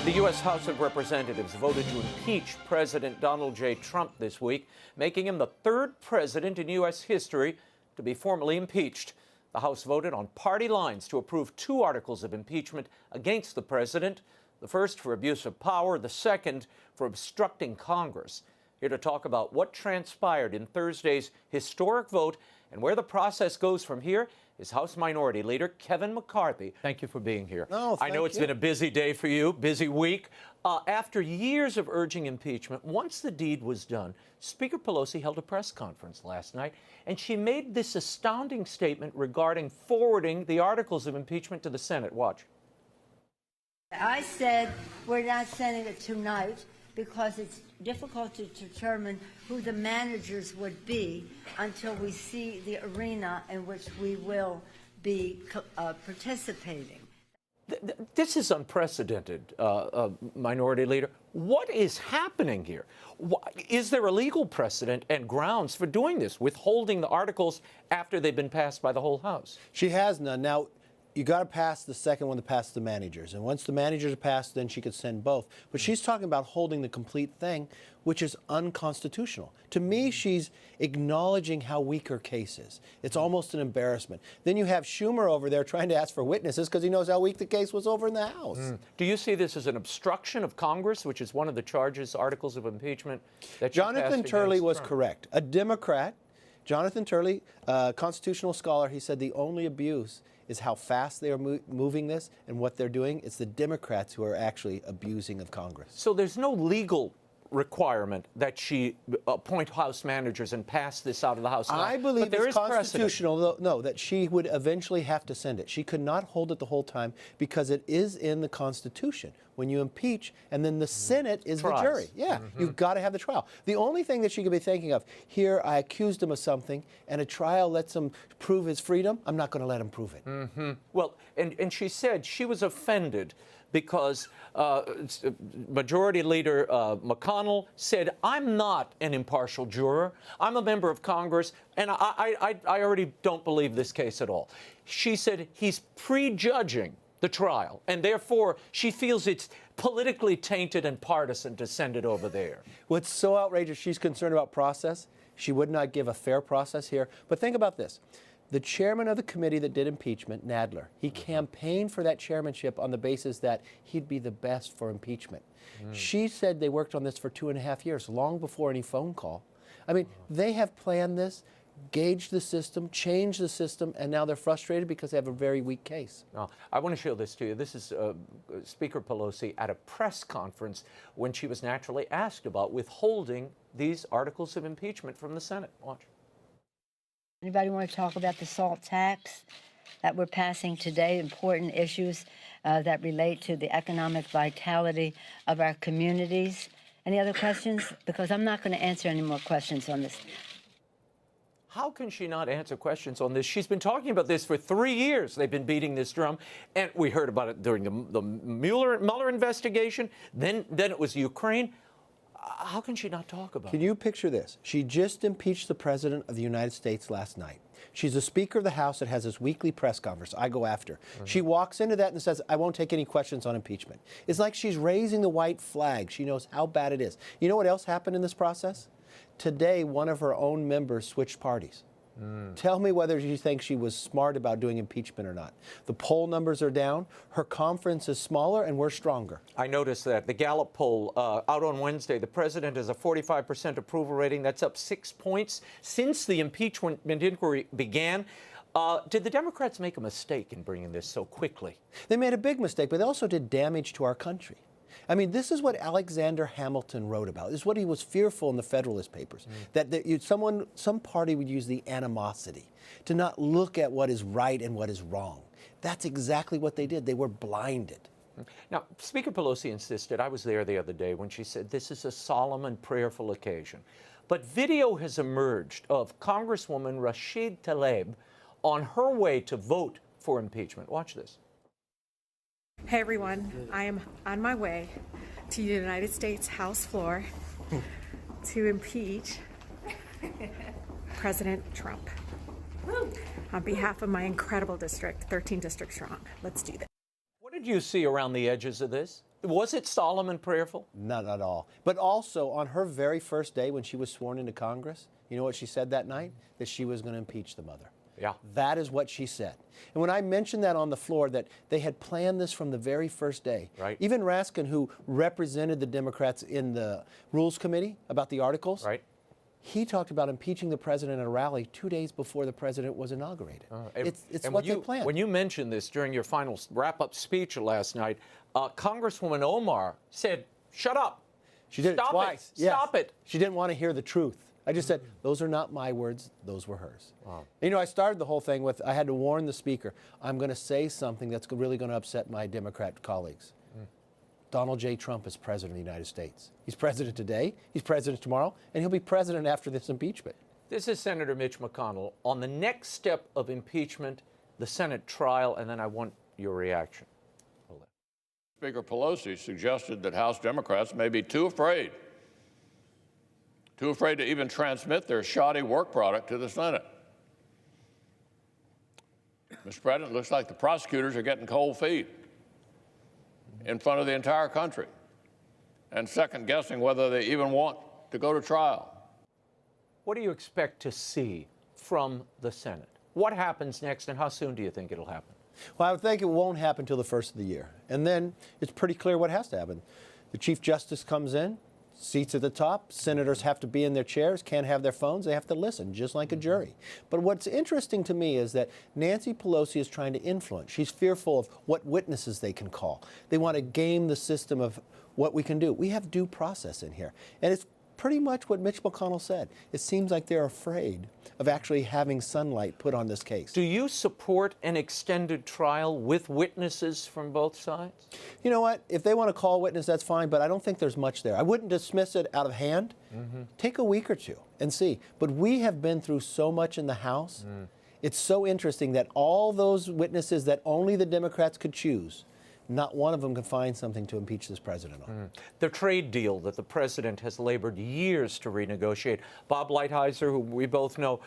The U.S. House of Representatives voted to impeach President Donald J. Trump this week, making him the third president in U.S. history to be formally impeached. The House voted on party lines to approve 2 articles of impeachment against the president, the first for abuse of power, the second for obstructing Congress. Here to talk about what transpired in Thursday's historic vote and where the process goes from here is House Minority Leader Kevin McCarthy. Thank you for being here. I know it's been a busy day for you, busy week. After years of urging impeachment, once the deed was done, Speaker Pelosi held a press conference last night, and she made this astounding statement regarding forwarding the articles of impeachment to the Senate. Watch. I said we're not sending it tonight because it's difficult to determine who the managers would be until we see the arena in which we will be participating. This is unprecedented, Minority Leader. What is happening here? Is there a legal precedent and grounds for doing this, withholding the articles after they've been passed by the whole House? She has none. Now, you got to pass the second one to pass the managers. And once the managers are passed, then she could send both. But she's talking about holding the complete thing, which is unconstitutional. To me, she's acknowledging how weak her case is. It's almost an embarrassment. Then you have Schumer over there trying to ask for witnesses because he knows how weak the case was over in the House. Do you see this as an obstruction of Congress, which is one of the charges, articles of impeachment, that Jonathan Turley was correct. A Democrat, Jonathan Turley, constitutional scholar, he said the only abuse is how fast they are moving this and what they're doing. It's the Democrats who are actually abusing of Congress. So there's no legal requirement that she appoint House managers and pass this out of the House. I believe it's constitutional, no, that she would eventually have to send it. She could not hold it the whole time because it is in the Constitution. When you impeach, and then the Senate is the jury. Yeah, you've got to have the trial. The only thing that she could be thinking of, here I accused him of something, and a trial lets him prove his freedom, I'm not going to let him prove it. Well, and she said she was offended because Majority Leader McConnell said, I'm not an impartial juror. I'm a member of Congress, and I already don't believe this case at all. She said he's prejudging the trial, and therefore she feels it's politically tainted and partisan to send it over there. What's so outrageous, she's concerned about process. She would not give a fair process here. But think about this. The chairman of the committee that did impeachment, Nadler, he campaigned for that chairmanship on the basis that he'd be the best for impeachment. She said they worked on this for 2.5 years, long before any phone call. I mean, they have planned this, gauged the system, changed the system, and now they're frustrated because they have a very weak case. I want to show this to you. This is Speaker Pelosi at a press conference when she was naturally asked about withholding these articles of impeachment from the Senate. Watch. Anybody want to talk about the SALT tax that we're passing today, important issues that relate to the economic vitality of our communities? Any other questions? Because I'm not going to answer any more questions on this. How can she not answer questions on this? She's been talking about this for 3 years. They've been beating this drum, and we heard about it during the Mueller investigation. Then it was Ukraine. How can she not talk about it? Can you picture this? She just impeached the President of the United States last night. She's the Speaker of the House that has this weekly press conference. I go after. She walks into that and says, I won't take any questions on impeachment. It's like she's raising the white flag. She knows how bad it is. You know what else happened in this process? Today, one of her own members switched parties. Tell me whether you think she was smart about doing impeachment or not. The poll numbers are down. Her conference is smaller, and we're stronger. I noticed that. The Gallup poll out on Wednesday, the president has a 45% approval rating. That's up 6 points since the impeachment inquiry began. Did the Democrats make a mistake in bringing this so quickly? They made a big mistake, but they also did damage to our country. I mean, this is what Alexander Hamilton wrote about. This is what he was fearful in the Federalist Papers, that some party would use the animosity to not look at what is right and what is wrong. That's exactly what they did. They were blinded. Now, Speaker Pelosi insisted, I was there the other day when she said this is a solemn and prayerful occasion. But video has emerged of Congresswoman Rashid Tlaib on her way to vote for impeachment. Watch this. Hey everyone, I am on my way to the United States House floor to impeach President Trump. On behalf of my incredible district, 13 districts strong. Let's do this. What did you see around the edges of this? Was it solemn and prayerful? Not at all. But also, on her very first day when she was sworn into Congress, you know what she said that night? That she was going to impeach the mother. Yeah. That is what she said. And when I mentioned that on the floor, that they had planned this from the very first day. Right. Even Raskin, who represented the Democrats in the Rules Committee about the articles, Right. he talked about impeaching the president at a rally 2 days before the president was inaugurated. It's And what when they planned. When you mentioned this during your final wrap-up speech last night, Congresswoman Omar said, "Shut up." She did Stop it twice. It. Stop it. She didn't want to hear the truth. I just said, those are not my words, those were hers. Wow. You know, I started the whole thing with, I had to warn the speaker, I'm going to say something that's really going to upset my Democrat colleagues. Donald J. Trump is president of the United States. He's president today, he's president tomorrow, and he'll be president after this impeachment. This is Senator Mitch McConnell on the next step of impeachment, the Senate trial, and then I want your reaction. Speaker Pelosi suggested that House Democrats may be too afraid to even transmit their shoddy work product to the Senate. Mr. President, it looks like the prosecutors are getting cold feet in front of the entire country and second-guessing whether they even want to go to trial. What do you expect to see from the Senate? What happens next, and how soon do you think it'll happen? Well, I would think it won't happen until the first of the year. And then it's pretty clear what has to happen. The Chief Justice comes in, seats at the top, senators have to be in their chairs, can't have their phones, they have to listen, just like a jury. But what's interesting to me is that Nancy Pelosi is trying to influence. She's fearful of what witnesses they can call. They want to game the system of what we can do. We have due process in here. And it's pretty much what Mitch McConnell said. It seems like they're afraid of actually having sunlight put on this case. Do you support an extended trial with witnesses from both sides? You know what? If they want to call a witness, that's fine, but I don't think there's much there. I wouldn't dismiss it out of hand. Take a week or two and see. But we have been through so much in the House. It's so interesting that all those witnesses that only the Democrats could choose, not one of them could find something to impeach this president on. The trade deal that the president has labored years to renegotiate. Bob Lighthizer, who we both know,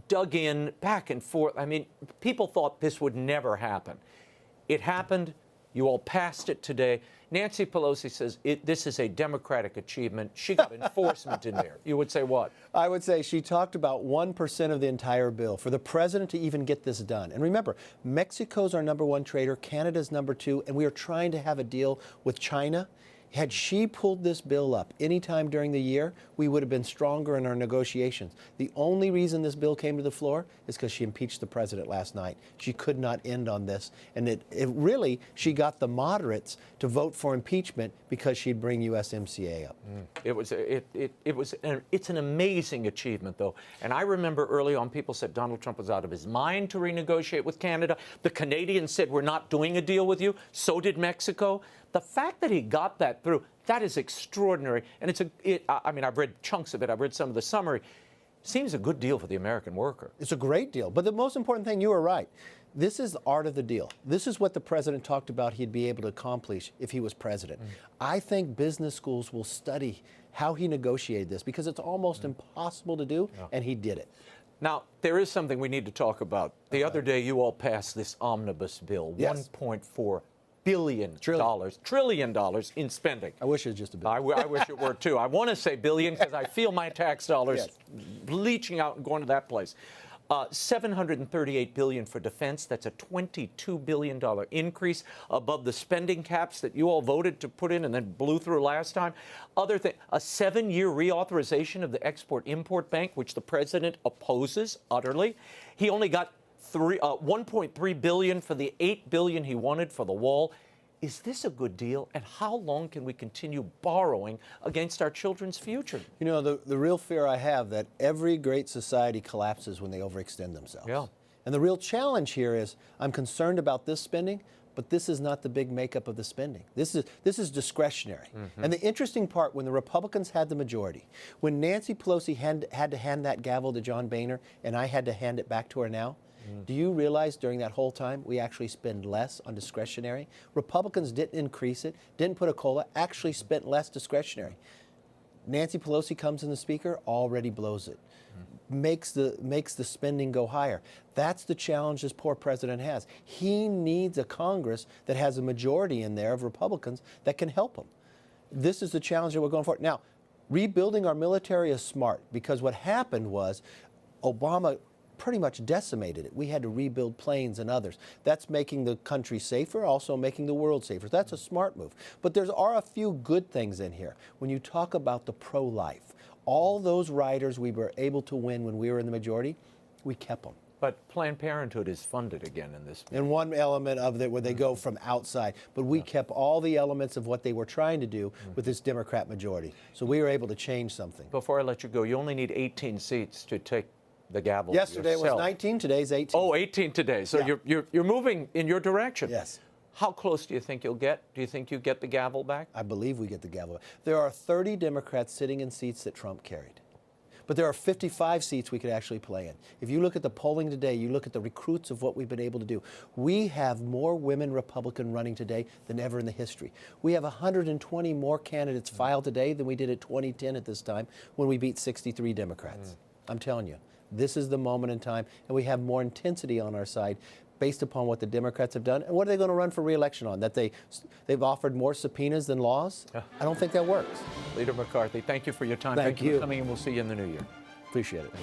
dug in back and forth. I mean, people thought this would never happen. It happened. You all passed it today. Nancy Pelosi says this is a Democratic achievement. She got enforcement in there. You would say what? I would say she talked about 1% of the entire bill for the president to even get this done. And remember, Mexico's our #1 trader, Canada's #2, and we are trying to have a deal with China. Had she pulled this bill up anytime during the year, we would have been stronger in our negotiations. The only reason this bill came to the floor is because she impeached the president last night. She could not end on this. And it really, she got the moderates to vote for impeachment because she'd bring USMCA up. It's an amazing achievement, though. And I remember early on people said Donald Trump was out of his mind to renegotiate with Canada. The Canadians said, we're not doing a deal with you. So did Mexico. The fact that he got that through, that is extraordinary. And I mean, I've read chunks of it. I've read some of the summary. Seems a good deal for the American worker. It's a great deal. But the most important thing, you were right. This is the art of the deal. This is what the president talked about he'd be able to accomplish if he was president. I think business schools will study how he negotiated this because it's almost impossible to do, and he did it. Now, there is something we need to talk about. The other day, you all passed this omnibus bill, Yes. $1.4 trillion in spending. I wish it was just a billion. I wish it were too. I want to say billion because I feel my tax dollars leaching out and going to that place. $738 billion for defense. That's a $22 billion increase above the spending caps that you all voted to put in and then blew through last time. Other thing, a 7-year reauthorization of the Export-Import Bank, which the president opposes utterly. He only got $1.3 billion for the $8 billion he wanted for the wall. Is this a good deal? And how long can we continue borrowing against our children's future? You know, the real fear I have that every great society collapses when they overextend themselves. Yeah. And the real challenge here is I'm concerned about this spending, but this is not the big makeup of the spending. This is discretionary. And the interesting part, when the Republicans had the majority, when Nancy Pelosi had to hand that gavel to John Boehner, and I had to hand it back to her now, do you realize during that whole time we actually spend less on discretionary? Republicans didn't increase it, didn't put a COLA, actually spent less discretionary. Nancy Pelosi comes in the speaker, already blows it. Makes the spending go higher. That's the challenge this poor president has. He needs a Congress that has a majority in there of Republicans that can help him. This is the challenge that we're going for. Now, rebuilding our military is smart, because what happened was Obama pretty much decimated it. We had to rebuild planes and others. That's making the country safer, also making the world safer. That's a smart move. But there are a few good things in here. When you talk about the pro-life, all those riders we were able to win when we were in the majority, we kept them. But Planned Parenthood is funded again in this. And one element of it where they go from outside. But we kept all the elements of what they were trying to do with this Democrat majority. So we were able to change something. Before I let you go, you only need 18 seats to take the gavel. Yesterday yourself. was 19, today's 18. Oh, 18 today. So Yeah. you're moving in your direction. Yes. How close do you think you'll get? Do you think you get the gavel back? I believe we get the gavel. There are 30 Democrats sitting in seats that Trump carried. But there are 55 seats we could actually play in. If you look at the polling today, you look at the recruits of what we've been able to do. We have more women Republican running today than ever in the history. We have 120 more candidates filed today than we did at 2010 at this time when we beat 63 Democrats. I'm telling you, this is the moment in time, and we have more intensity on our side based upon what the Democrats have done. And what are they going to run for re-election on? That they've offered more subpoenas than laws? I don't think that works. Leader McCarthy, thank you for your time. Thank you you for coming, and we'll see you in the new year. Appreciate it.